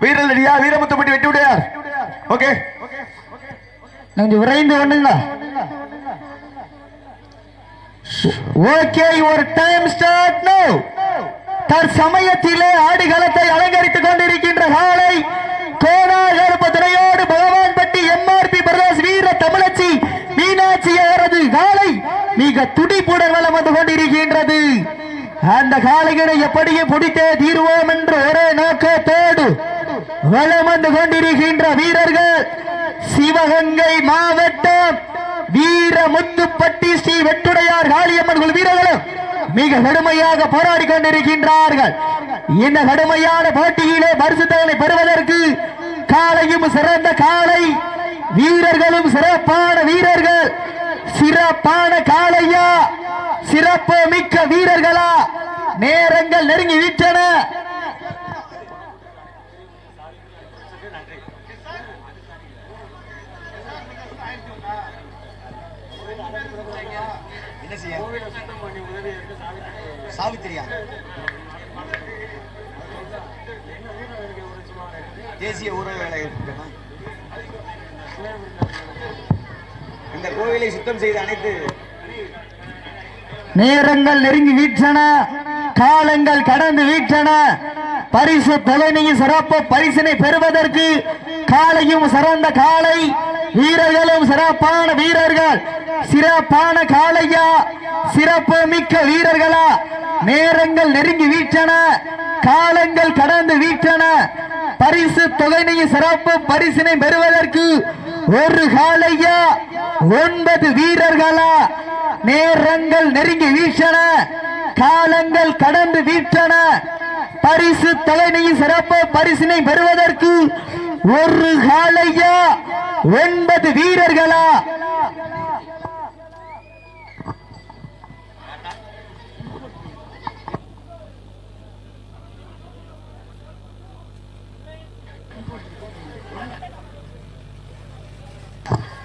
வீரலடியா வீரமுத்துப்பட்டி வெட்டி விடையார். ஓகே கொஞ்சம் விரைந்து கொண்டுங்க. ஓகே, ஒரு டைம் ஸ்டார்ட் நவ. தற்சமயத்திலே ஆடுகளத்தை அலங்கரித்துக் கொண்டிருக்கின்ற காலை கோணாகருப்பு துறையோடு பகவான்பட்டி எம்ஆர்பி பிரதேஷ் வீர தமிழச்சி மீனாட்சி அவரது காலை மிக துடிப்புடன் வலம் வந்து கொண்டிருக்கின்றது. அந்த காளைகளை எப்படியும் பிடித்தே தீர்வோம் என்று ஒரே நோக்கத்தோடு வலம் வந்து கொண்டிருக்கின்ற வீரர்கள் சிவகங்கை மாவட்டம் வீரமுத்துப்பட்டி ஸ்ரீ வெட்டுடையார் காளியம்மன் குழு வீரர்களும் மிக கடுமையாக போராடி கொண்டிருக்கின்றார்கள். இந்த கடுமையான போட்டியிலே பரிசு தொகையை பெறுவதற்கு காளையும் சிறந்த காளை, வீரர்களும் சிறப்பான வீரர்கள். சிறப்பான காளையா, சிறப்பு மிக்க வீரர்களா? நேரங்கள் நெருங்கி விட்டன. சாவித்திரியா தேசிய ஊரக வேலை இந்த கோவிலை சுத்தம் செய்த அனைத்து நேரங்கள் நெருங்கி வீட்டன, காலங்கள் கடந்து வீட்டன. பரிசு தொகையையும் சிறப்பு பரிசினை பெறுவதற்கு காளையும் சிறந்த காளை, வீரர்களும் சிறப்பான வீரர்கள். சிறப்பான காளையா, சிறப்பு மிக்க வீரர்களா? நேரங்கள் நெருங்கி வீட்டன, காலங்கள் கடந்து வீட்டன. பரிசு தொகையையும் சிறப்பு பரிசினை பெறுவதற்கு ஒரு காளையா, 9 வீரர்களா? நேரங்கள் நெருங்கி வீட்டன, காலங்கள் கடந்து வீட்டன. பரிசு தொகையையும் சிறப்பு பரிசினை பெறுவதற்கு ஒரு காளையா, 9 வீரர்களா?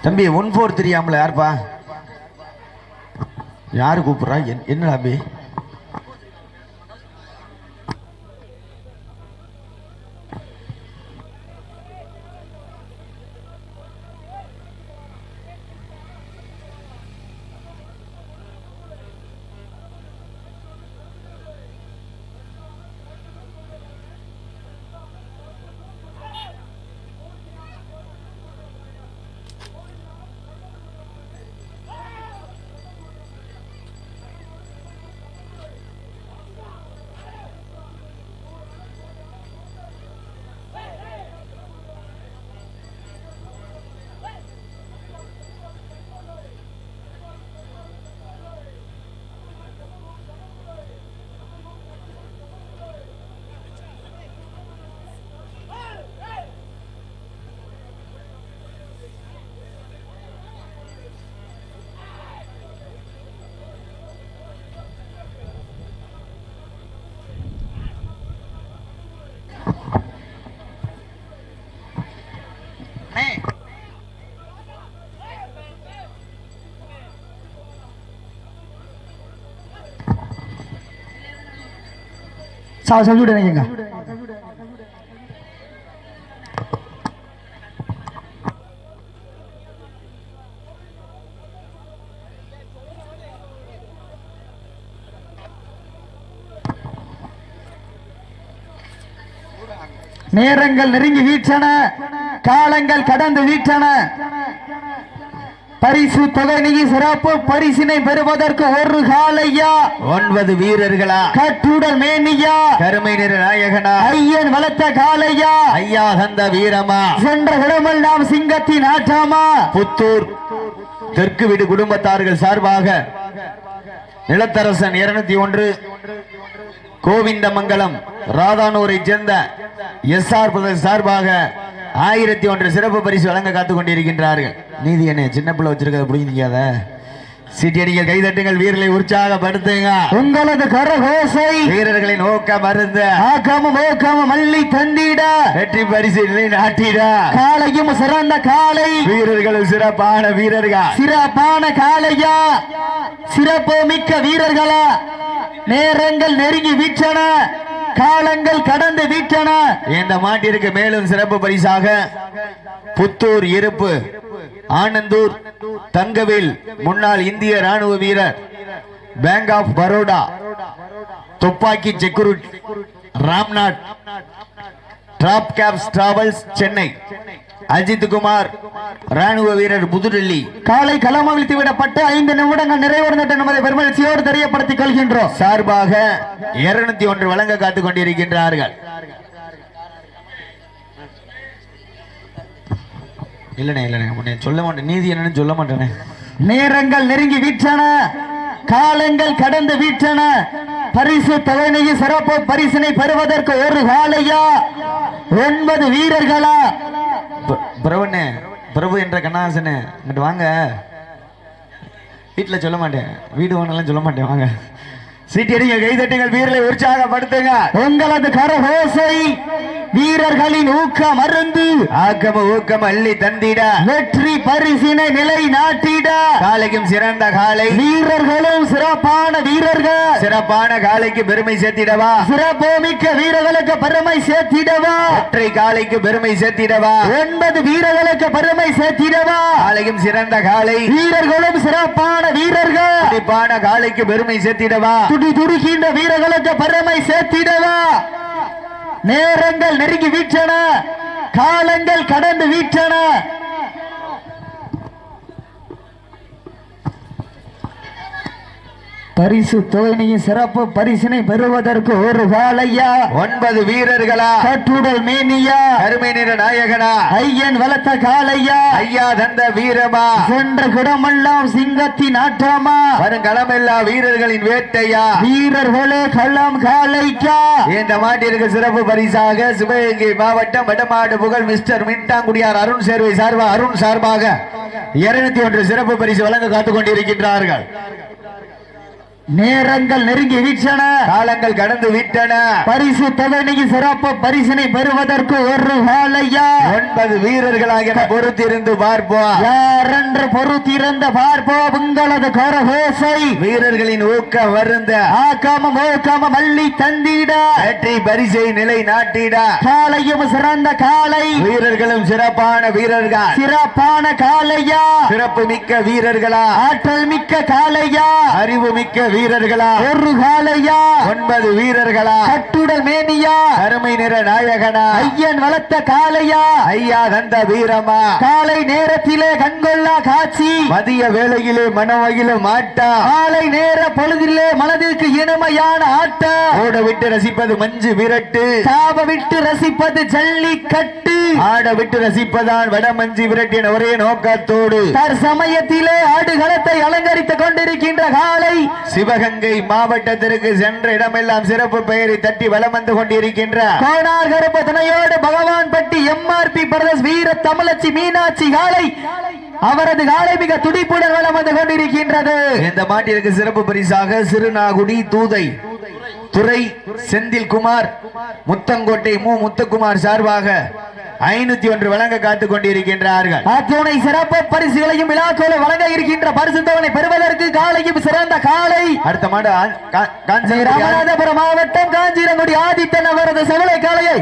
தம்பி 143 ஆம்பளை யாருப்பா? யாரு கூப்பிடுறா? என்ன தம்பி? சொல்லிவிட நினைங்க. நேரங்கள் நெருங்கி வீட்டன, காலங்கள் கடந்து வீட்டன. பரிசு தொகையை சிறப்பு பரிசினை பெறுவதற்கு ஒரு காளையா, 9 வீரர்களா? கட்டுடல் மேனியா, கருமை நிற நாயகனா, ஐயன் வளர்த்த காளையா, ஐயா தந்த வீரமா, சென்ற இடமெல்லாம் சிங்கத்தின் ஆட்டமா? புத்தூர் தெற்கு வீடு குடும்பத்தார்கள் சார்பாக நிலத்தரசன் 201, கோவிந்தமங்கலம் ராதானூரை சேர்ந்த எஸ்ஆர் பிரதேச சார்பாக 1001 சிறப்பு பரிசு வழங்க காத்துக் கொண்டிருக்கின்றார்கள். நீதி என்ன சின்ன பிள்ளை வச்சிருக்கிறத புரிஞ்சிக்காத. சீட்டியடிகள், கைதட்டுங்கள், வீரர்களை உற்சாகப்படுத்துங்க. உங்களது கரகோசை வீரர்களை நோக்க மருந்து ஆக்கமும் ஓக்கமும் மல்லி தந்திட வெற்றி பரிசு நாட்டிட. காளையும் சிறந்த காளை, வீரர்களும் சிறப்பான வீரர்கள். சிறப்பான காளையா, சிறப்பு மிக்க வீரர்களா? நேரங்கள் நெருங்கி வீட்டன, காலங்கள் கடந்து விட்டன. இந்த மாட்டிற்கு மேலும் சிறப்பு பரிசாக புத்தூர் இருப்பு ஆனந்தூர் தங்கவேல் முன்னாள் இந்திய ராணுவ வீரர், பேங்க் ஆஃப் பரோடா துப்பாக்கி security, Ramnath drop cabs travels Chennai, Ajith Kumar ராணுவ வீரர் புதுடெல்லி. காலை களமவிழ்த்து விடப்பட்டு 5 நிமிடங்கள் நிறைவடைந்தது என்பதை பெருமகிழ்ச்சியோடு தெரியப்படுத்திக் கொள்கின்றோம். சார்பாக 201 வழங்க காத்துக் கொண்டிருக்கின்றார்கள். இல்லனே சொல்ல மாட்டேன், நீதி என்னன்னு சொல்ல மாட்டேனே. நேரங்கள் நெருங்கி விட்டன, காலங்கள் கடந்து விட்டன. பரிசு தொகையை சிறப்பு பரிசினை பெறுவதற்கு ஒரு காலையா 9 வீரர்களா? பிரபுண்ணே, பிரபு என்ற கண்ணாசனே இங்கிட்டு வாங்க. வீட்டுல சொல்ல மாட்டேன், வீடு வாங்கலாம் சொல்ல மாட்டேன், வாங்க. சீட்டியடிங்க, கைதட்டுங்கள், வீரர்களை உற்சாகப்படுத்துங்க. உங்களது கரகோசை வீரர்களின் ஊக்கம் மருந்து ஆக்கம ஊக்கம் அள்ளி தந்திட, வெற்றி பரிசினை நிலை நாட்டிட, காலைக்கும் சிறந்த காலை, வீரர்களும் சிறப்பான வீரர்கள், சிறப்பான காலைக்கு பெருமை சேர்த்திடவா, சிறப்புமிக்க வீரர்களுக்கு பெருமை சேர்த்திடவா, ஒற்றை காலைக்கு பெருமை சேர்த்திடவா, 9 வீரர்களுக்கு பெருமை சேர்த்திடவா, காலைக்கும் சிறந்த காலை, வீரர்களும் சிறப்பான வீரர்கள், சிறப்பான காலைக்கு பெருமை சேர்த்திடவா, துடி துடிக்கின்ற வீரர்களுக்கு பெருமை சேர்த்திடவா. நேரங்கள் நெருங்கி விட்டன, காலங்கள் கடந்து விட்டன. பரிசு தொகையின் சிறப்பு பரிசினை பெறுவதற்கு ஒரு காலையா 9 வீரர்களா? கட்டுடல் மேனியா? கருமை நிற நாயகனா? ஐயன் வளர்த்த காலையா? ஐயா தந்த வீரமா? சென்ற குடமெல்லாம் சிங்கத்தின் ஆட்டமா? வருங்களமெல்லாம் வீரர்களின் வேட்டையா? வீரர்களே களம் காலைக்கா? இந்த மாட்டிற்கு சிறப்பு பரிசாக சிவகங்கை மாவட்டம் வடமாடு புகழ் மிஸ்டர் மின்டாங்குடியார் அருண் சேர்வை சார்பாக 201 சிறப்பு பரிசு வழங்க காத்துக் கொண்டிருக்கின்றார்கள். நேரங்கள் நெருங்கி விட்டன, காலங்கள் கடந்து விட்டன. பரிசு தொகைக்கு சிறப்பு பரிசினை பெறுவதற்கு ஒரு காலையா 9 வீரர்களாக பொறுத்திருந்து பார்ப்போம். யாரென்று பொறுத்திருந்த பார்ப்போம். உங்களது கரகோசை வீரர்களின் ஊக்கம் வருந்த, ஆக்காமம் ஓக்காமம் அள்ளி தந்திட, வெற்றி பரிசை நிலை நாட்டிட, காலையும் சிறந்த காலை, வீரர்களும் சிறப்பான வீரர்கள், சிறப்பான காலையா, சிறப்பு மிக்க வீரர்களா, ஆற்றல் மிக்க காலையா, அறிவு மிக்க வீரர்களா, ஒரு காலையா 9 வீரர்களா, கட்டுடல் மேனியா, கருமை நிற நாயகனா, ஐயன் வளர்த்த காலையா, ஐயா தந்த வீரமா, காலை நேரத்திலே கண்கொள்ளா காட்சி, மதிய வேளையிலே மனமகிழும் ஆட்டா, காலை நேர பொழுதிலே மனதிற்கு இனிமையான ஆட்டா, ஓட விட்டு ரசிப்பது மஞ்சு விரட்டு, சாப விட்டு ரசிப்பது ஜல்லிக்கட்டு, ஆட விட்டு ரசிப்பதான் வடமஞ்சி விரட்டு என ஒரே நோக்கத்தோடு தற்சமயத்திலே ஆடுகளத்தை அலங்கரித்துக் கொண்டிருக்கின்ற காலை சிவகங்கை மாவட்டத்திற்கு சென்ற இடமெல்லாம் சிறப்பு பெயரை தட்டி வலம் வந்து கொண்டிருக்கின்ற கோனார் கருப்பு துணையோடு பகவான் பட்டி MRP பிரதர்ஸ் வீர தமிழச்சி மீனாட்சி காலை, அவரது காலை மிக துடிப்புடன் வலம் வந்து கொண்டிருக்கின்றது. இந்த மாட்டிற்கு சிறப்பு பரிசாக சிறுநாகுடி தூதை துறை செந்தில் குமார் முத்தங்கோட்டை முத்துக்குமார் சார்பாக 501 வழங்க காத்துக் கொண்டிருக்கின்றார்கள். அத்துணை சிறப்பு பரிசுகளையும் விழாக்களை வழங்க இருக்கின்ற பரிசு தொகை பெறுவதற்கு காலையும் சிறந்த காலை. அடுத்த மாடு ராமநாதபுரம் மாவட்டம் காஞ்சிரங்குடி ஆதித்தன் அவரது செவலை காலையை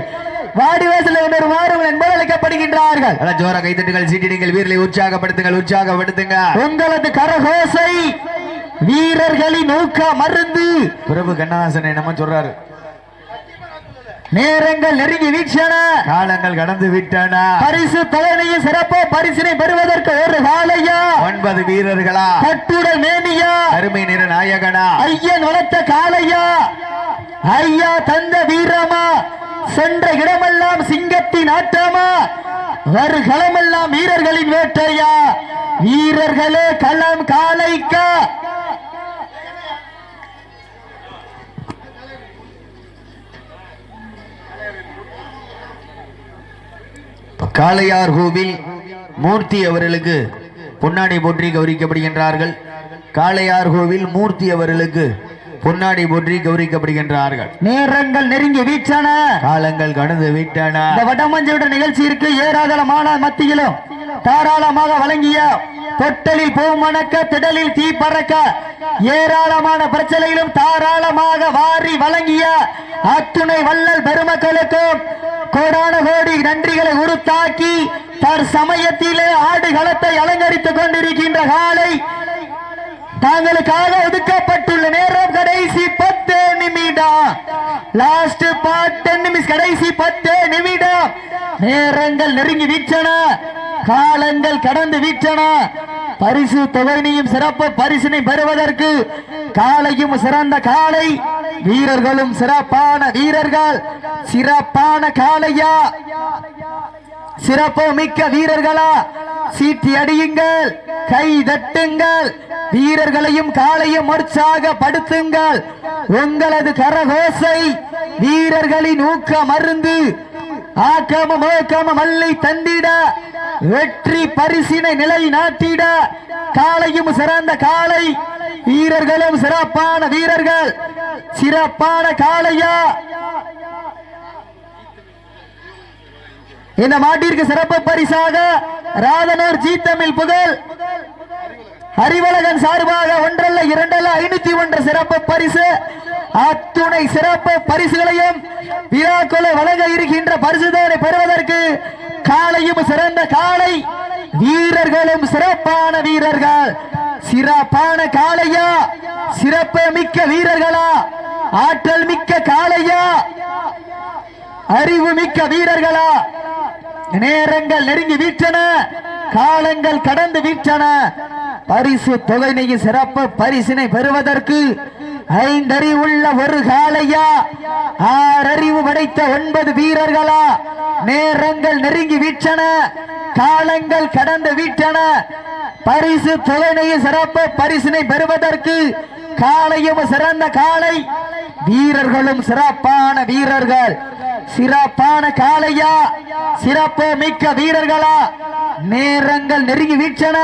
வாடிவாசல் என்று மாறும் என்பது அழைக்கப்படுகின்றார்கள். ஜோர கைத்தட்டுகள், சீட்டிடுங்கள், வீரர்களை உற்சாகப்படுத்துங்க. உங்களது கரகோசை வீரர்களின் ஊக்க மருந்து. பிரபு கண்ணாசனை நம்ம சொல்றாரு. நேரங்கள் நெருங்கி விட்டன, காலங்கள் கடந்து விட்டன. பரிசு தொகையின் சிறப்பு பரிசினை பெறுவதற்கு ஒரு காலையா 9 வீரர்களா, கட்டுடல் மேனியா, அருமை நிற நாயகனா, ஐயன் வளர்த்த காலையா, ஐயா தந்த வீரமா, சென்ற இடமெல்லாம் சிங்கத்தின் ஆட்டமா, வருகளமெல்லாம் வீரர்களின் வேட்டையா, வீரர்களே களம் காலைக்கா? காளையார் கோவில் மூர்த்தி அவர்களுக்கு பொன்னாடை போற்றி கௌரிக்கப்படுகின்றார்கள். காளையார் கோவில் மூர்த்தி அவர்களுக்கு பொன்னாடை போற்றி கௌரிக்கப்படுகின்றார்கள். நேரங்கள் நெருங்கி விட்டன, காலங்கள் கடந்து விட்டன. இந்த வடமஞ்சோட நிகழ்ச்சியிற்கு ஏராளமான மத்தியிலும் தாராளமாக வழங்கிய தொட்டலில் பூ மணக்க திடலில் தீ பறக்க ஏராளமான பிரச்சனையிலும் தாராளமாக வாரி வழங்கிய அத்துணை வள்ளல் பெருமக்களுக்கும் கோடான கோடி நன்றிகளை உருத்தாக்கி தற்சமயத்திலே ஆடுகளத்தை அலங்கரித்துக் கொண்டிருக்கின்ற காலை தாங்களுக்காக ஒதுக்கப்பட்டுள்ள நேரம் கடைசி 10 நிமிடம். லாஸ்ட் 10 நிமிஷம், கடைசி 10 நிமிடம். நேரங்கள் நெருங்கி வீச்சன, காலங்கள் கடந்து வீச்சன. பரிசு தொகையினையும் சிறப்பு பரிசினை பெறுவதற்கு காலையும் சிறந்த காலை, வீரர்களும் சிறப்பான வீரர்கள். சிறப்பான காலையா, சிறப்பு மிக்க வீரர்களா? சீட்டி அடியுங்கள், கை தட்டுங்கள், வீரர்களையும் காலையும் உற்சாகப்படுத்துங்கள். உங்களது கரகோசை வீரர்களின் ஊக்க மருந்து ஆக்கமும் ஓக்கமும் அள்ளி தந்திட, வெற்றி பரிசினை நிலை நாட்டிட. காலையும் சிறந்த காலை, வீரர்களும் சிறப்பான வீரர்கள். சிறப்பான காலையா, இந்த மாட்டிற்கு சிறப்பு பரிசாக ராதனூர் ஜி தமிழ் புகழ் அறிவழகன் சார்பாக 1 அல்ல 2 அல்ல 501 சிறப்பு பரிசு. அத்துணை சிறப்பு பரிசுகளையும் விழாக்களை வழங்க இருக்கின்ற பரிசுதனை பெறுவதற்கு காலையும் சிறந்த காலை, வீரர்களும் சிறப்பான வீரர்கள். சிறப்பான காலையா, சிறப்பு மிக்க வீரர்களா? ஆற்றல் மிக்க காலையா, அறிவு மிக்க வீரர்களா? நேரங்கள் நெருங்கி வீட்டன, காலங்கள் கடந்து வீட்டன. பரிசு தொகையினை சிறப்பு பரிசினை பெறுவதற்கு 5 அறிவுள்ள ஒரு காலையா, 6 அறிவு படைத்த 9 வீரர்களா? நேரங்கள் நெருங்கி வீட்டன, காலங்கள் கடந்து வீட்டன. பரிசு தொகையினை சிறப்பு பரிசினை பெறுவதற்கு காலையும் சிறந்த காலை, வீரர்களும் சிறப்பான வீரர்கள். சிறப்பான காலையா, சிறப்பு மிக்க வீரர்களா? நேரங்கள் நெருங்கி வீட்டன,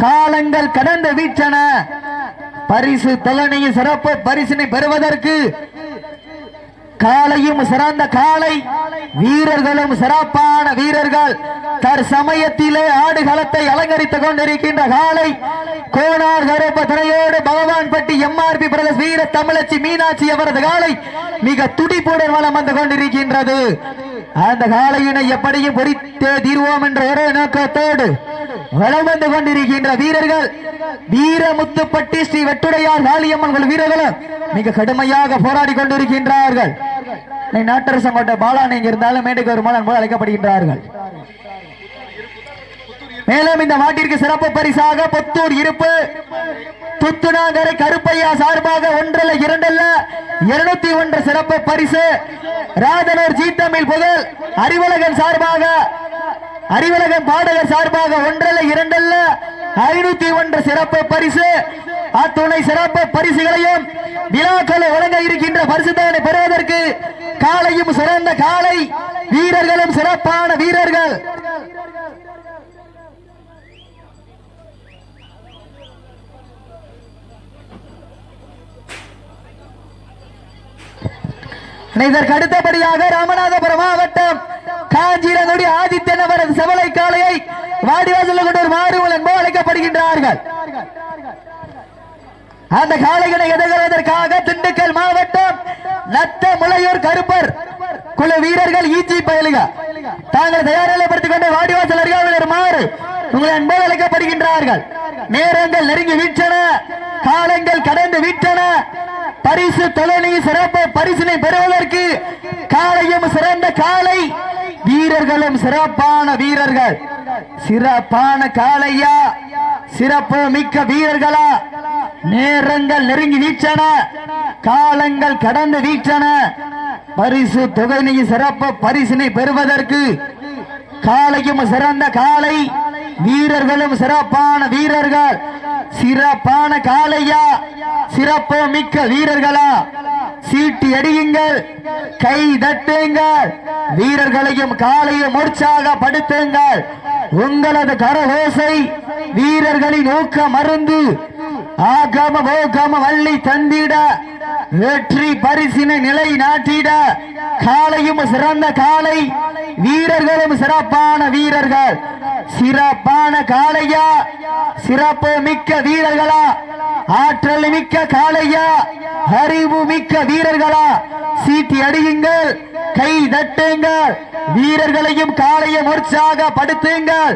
காலங்கள் கடந்து வீட்டன. பரிசு தொகையை சிறப்பு பரிசினை பெறுவதற்கு காலையும் சிறந்த காலை, வீரர்களும் சிறப்பான வீரர்கள். தற்சமயத்திலே ஆடுகளத்தை அலங்கரித்துக் கொண்டிருக்கின்ற காலை கோனார் கருப்ப துணையோடு பகவான்பட்டி எம்ஆர்பி பிரதேச வீர தமிழச்சி மீனாட்சி அவரது காலை மிக துடிப்புடன் வலம் வந்து கொண்டிருக்கின்றது. அந்த காலையினை எப்படியும் பொறித்தே தீர்வோம் என்ற ஒரே நோக்கத்தோடு வலம் வந்து கொண்டிருக்கின்ற வீரர்கள் வீரமுத்துப்பட்டி ஸ்ரீ வெட்டுடையார் காளியம்மன் வீரர்களும் மிக கடுமையாக போராடி கொண்டிருக்கின்றார்கள். நாட்டரசம் கோட்டை பாலான் இங்க இருந்தாலும் மேடைக்கு வருமானம் போல அழைக்கப்படுகின்றார்கள். மேலும் இந்த மாட்டிற்கு சிறப்பு பரிசாக புத்தூர் இருப்பு துத்துனாங்கரை கருப்பையா சார்பாக 1 அல்ல 2 அல்ல 201 சிறப்பு பரிசு. ராதனூர் ஜி தமிழ் புகழ் அறிவழகன் சார்பாக, அறிவழகன் பாடகர் சார்பாக 1 அல்ல 2 அல்ல 501 சிறப்பு பரிசு. அத்துணை சிறப்பு பரிசுகளையும் விழாக்களை வழங்க இருக்கின்ற பரிசுத்தவனை பெறுவதற்கு காலையும் சிறந்த காலை, வீரர்களும் சிறப்பான வீரர்கள். இதற்கு அடுத்தபடியாக ராமநாதபுரம் மாவட்டம் காஞ்சிரங்குடி ஆதித்யன் அவரது செவலை காளையை வாடிவாசல் கொண்டு ஒரு மாறுவல் என்பது அழைக்கப்படுகின்றார்கள். அந்த காளைகளை எதிர்கொள்வதற்காக திண்டுக்கல் மாவட்டம் நத்த முளையூர் கருப்பர் குழு வீரர்கள் ஈஜி பயலுக தாங்கள் தயாரிப்படுத்திக் கொண்டு வாடிவாசல் அருகாமையில் மாறு உங்களை என்பது அழைக்கப்படுகின்றார்கள். நேரங்கள் நெருங்கி வீட்டன, காலங்கள் கடந்து வீட்டன. பரிசு தொகையை சிறப்பு பரிசினை பெறுவதற்கு காலையும் சிறந்த காலை, வீரர்களும் சிறப்பான வீரர்கள். சிறப்பான காலையா, சிறப்பு மிக்க வீரர்களா? நேரங்கள் நெருங்கி வீட்டன, காலங்கள் கடந்து வீட்டன. பரிசு தொகையை சிறப்பு பரிசினை பெறுவதற்கு காலையும் சிறந்த காலை, வீரர்களும் சிறப்பான வீரர்கள். சிறப்பான காலையா, சிறப்பு மிக்க வீரர்களா? சீட்டி அடியுங்கள், கை தட்டுங்கள், வீரர்களையும் காலையும் உற்சாகப்படுத்துங்கள். உங்களது கரகோசை வீரர்களின் ஊக்க மருந்து ஆகம ஓகம வள்ளி தந்திட, வெற்றி பரிசினை நிலை நாட்டிட. காலையும் சிறந்த காலை, வீரர்களும் சிறப்பான வீரர்கள். சிறப்பான காளையா, சிறப்பு மிக்க வீரர்களா, ஆற்றல் மிக்க காளையா, அறிவு மிக்க வீரர்களா, சீட்டி அடியுங்கள், கை தட்டுங்கள், வீரர்களையும் காளையும் உற்சாகப்படுத்துங்கள்.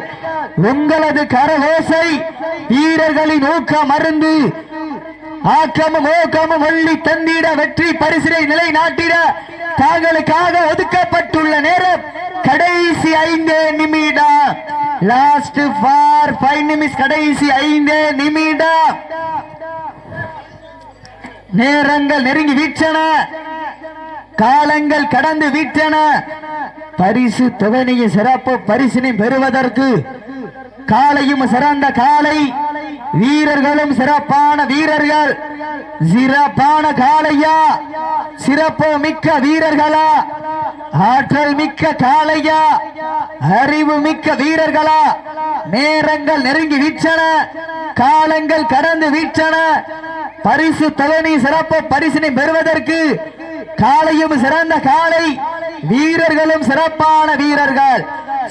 உங்களது கரகோசை வீரர்களின் ஊக்கம் மருந்து, ஆக்கமும் ஊக்கமும் ஒள்ளி தந்திட, வெற்றி பரிசினை நிலைநாட்டிட தாங்களுக்காக ஒதுக்கப்பட்டுள்ள நேரம் கடைசி 5 நிமிடம். லாஸ்ட் ஃபார் 5 நிமிஷம். கடைசி 5 நிமிடம். நேரங்கள் நெருங்கி விட்டன, காலங்கள் கடந்து விட்டன. பரிசு தொகையை சிறப்பு பரிசினை பெறுவதற்கு காளையும் சிறந்த காளை, வீரர்களும் சிறப்பான வீரர்கள். சிறப்பான காளையா, சிறப்பு மிக்க வீரர்களா, ஆற்றல் மிக்க காளையா, அறிவு மிக்க வீரர்களா. நேரங்கள் நெருங்கி விட்டன, காலங்கள் கடந்து விட்டன. பரிசு தொகை சிறப்பு பரிசினை பெறுவதற்கு காளையும் சிறந்த காளை, வீரர்களும் சிறப்பான வீரர்கள்.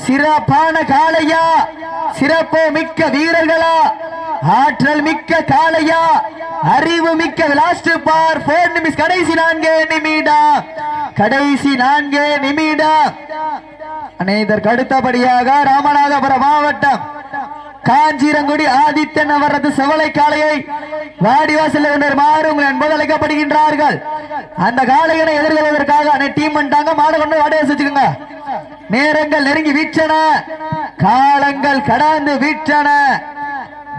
சிறப்பான காளையா, சிறப்பு மிக்க வீரர்களா, ஆற்றல் மிக்க காளையா, அறிவு மிக்க. லாஸ்ட் பார் 4 நிமிஷம். கடைசி 4 நிமிடம். கடைசி 4 நிமிடம். இதற்கு அடுத்தபடியாக ராமநாதபுரம் மாவட்டம் காஞ்சிரங்குடி ஆதித்தன் அவரது செவலை காளையை வாடிவாசல் மாறும் என்பது அழைக்கப்படுகின்றார்கள். அந்த காளையனை எதிர்கொள்வதற்காக டீம் பண்ணிட்டாங்க. மாடு கொண்டு வாடிவாசல் வச்சுக்கோங்க. நேரங்கள் நெருங்கி விட்டன, காலங்கள் கடந்து விட்டன.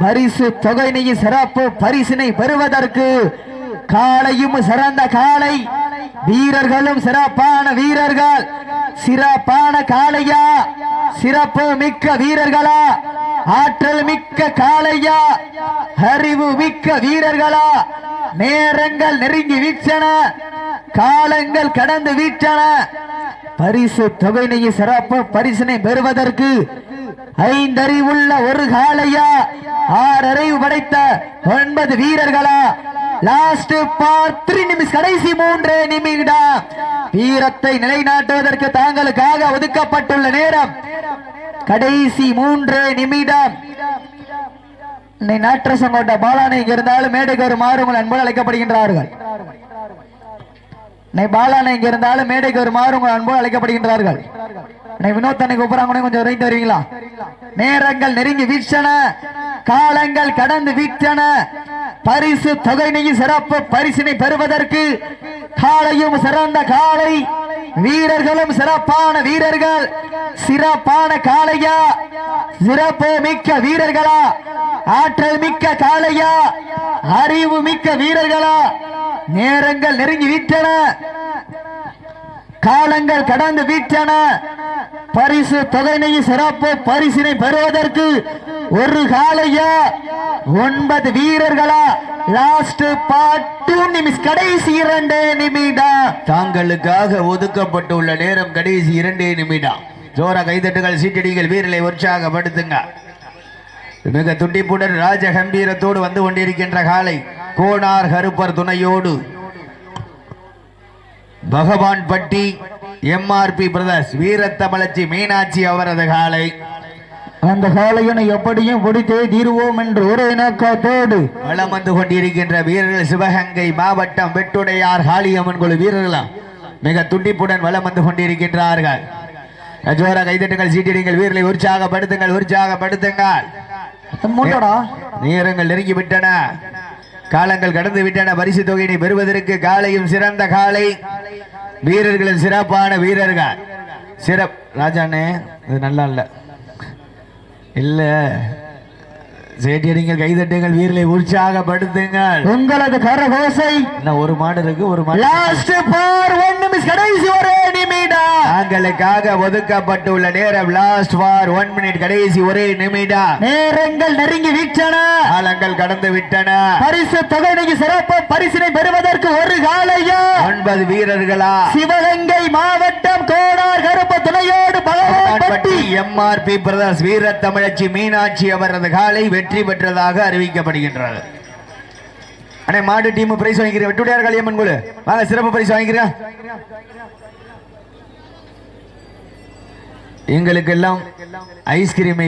பரிசு தொகை சிறப்பு பரிசினை பெறுவதற்கு காளையும் சிறந்த காளை, வீரர்களும் சிறப்பான வீரர்கள். சிறப்பான காளையா, சிறப்பு மிக்க வீரர்களா, ஆற்றல் மிக்க காளையா, அறிவு மிக்க வீரர்களா. நேரங்கள் நெருங்கி விட்டன, காலங்கள் கடந்து விட்டன. பரிசு தொகை சிறப்பு பரிசினை பெறுவதற்கு 5 அறிவுள்ள ஒரு காளையா, 6 அறிவு படைத்த 9 வீரர்களா. லாஸ்ட் பார் 3 நிமிஷம். கடைசி 3 நிமிடம். வீரத்தை நிலைநாட்டுவதற்கு தாங்களுக்காக ஒதுக்கப்பட்டுள்ள நேரம் கடைசி 3 நிமிடம். நாற்றசங்கோட்ட பாலானை இருந்தாலும் மேடைக்கு ஒரு மாறுங்கள் அன்போடு அழைக்கப்படுகின்றார்கள். பாலானை இங்க இருந்தாலும் மேடைக்கு ஒரு மாறுங்கள் அன்போடு அழைக்கப்படுகின்றார்கள். வினோத்தனை கூப்பிடுறாங்க, கொஞ்சம் விரைந்து வருவீங்களா? நேரங்கள் நெருங்கி விட்டன, காலங்கள் கடந்து விட்டன. பரிசு தொகை சிறப்பு பரிசினை பெறுவதற்கு காளையும் சிறந்த காளை, வீரர்களும் சிறப்பான வீரர்கள். சிறப்பான காளையா, சிறப்பு மிக்க வீரர்களா, ஆற்றல் மிக்க காளையா, அறிவு மிக்க வீரர்களா. நேரங்கள் நெருங்கி விட்டன, காலங்கள் கடந்து விட்டன. பரிசு தொகை சிறப்பு பரிசினை பெறுவதற்கு ஒரு காளையா, 9 வீரர்களா. லாஸ்ட் பார்ட் 2 நிமிஷம். கடைசி 2 நிமிடம். தாங்களுக்காக ஒதுக்கப்பட்டுள்ள நேரம் கடைசி 2 நிமிடம். ஜோரா கைதட்டுகள், சீட்டடிகள், வீரர்களை உற்சாகப்படுத்துங்க. மிக துண்டிப்புடன் ராஜ கம்பீரத்தோடு வந்து கொண்டிருக்கின்ற காலை கோனார் கருப்பர் துணையோடு பகவான் பட்டி எம்ஆர்பி பிரதர்ஸ் வீரத்தமிழச்சி மீனாட்சி அவரது காலை. அந்த காளையனை எப்படியும் பிடித்தே தீர்வோம் என்று ஒரே நோக்கத்தோடு வளம் வந்து கொண்டிருக்கின்ற வீரர்கள் சிவகங்கை மாவட்டம் வெட்டுடையார் காளியம்மன் குழு வீரர்களும் மிக துண்டிப்புடன் வளம் வந்து கொண்டிருக்கின்றார்கள். ஜோரா கைதட்டுங்கள், சீட்டிடுங்கள், வீரர்களை உற்சாகப்படுத்துங்கள், உற்சாகப்படுத்துங்கள். நேரங்கள் நெருங்கி விட்டன, காலங்கள் கடந்து விட்டன. பரிசு தொகையினை பெறுவதற்கு காலையும் சிறந்த காலை, வீரர்களும் சிறப்பான வீரர்கள். ராஜாண்ணே இது நல்லா இல்ல சேட்டியடிங்கள், கைதட்டுங்கள், வீரர்களை உற்சாகப்படுத்துங்கள். உங்களது கரகோசை. ஒரு மாடு இருக்கு, ஒரு மாடு. லாஸ்ட் பார் 1 நிமிஷம். கடைசி 1 நிமிடம். தாங்களுக்காக ஒதுக்கப்பட்டுள்ள நேரம் லாஸ்ட் ஃபார் 1 மினிட். கடைசி 1 நிமிடம். நேரங்கள் நெருங்கி விட்டன, காலங்கள் கடந்து விட்டன. பரிசு தொகை சிறப்பு பரிசினை பெறுவதற்கு ஒரு காளையா, 9 வீரர்களா. சிவகங்கை மாவட்டம் கோனார் கருப்ப துணையோடு பகவான் பட்டி எம்ஆர்பி பிரதர்ஸ் வீரத்தமிழச்சி மீனாட்சி அவரது காலை வெற்றி பெற்றதாக அறிவிக்கப்படுகின்றது. அண்ணே மாடு டீம் பிரைஸ் வாங்கிக்கிறேன். வெட்டுடையார் காளியம்மன் குழு வாங்க, சிறப்பு பரிசு வாங்கிக்கிறேன். எங்களுக்கெல்லாம் ஐஸ்கிரீமை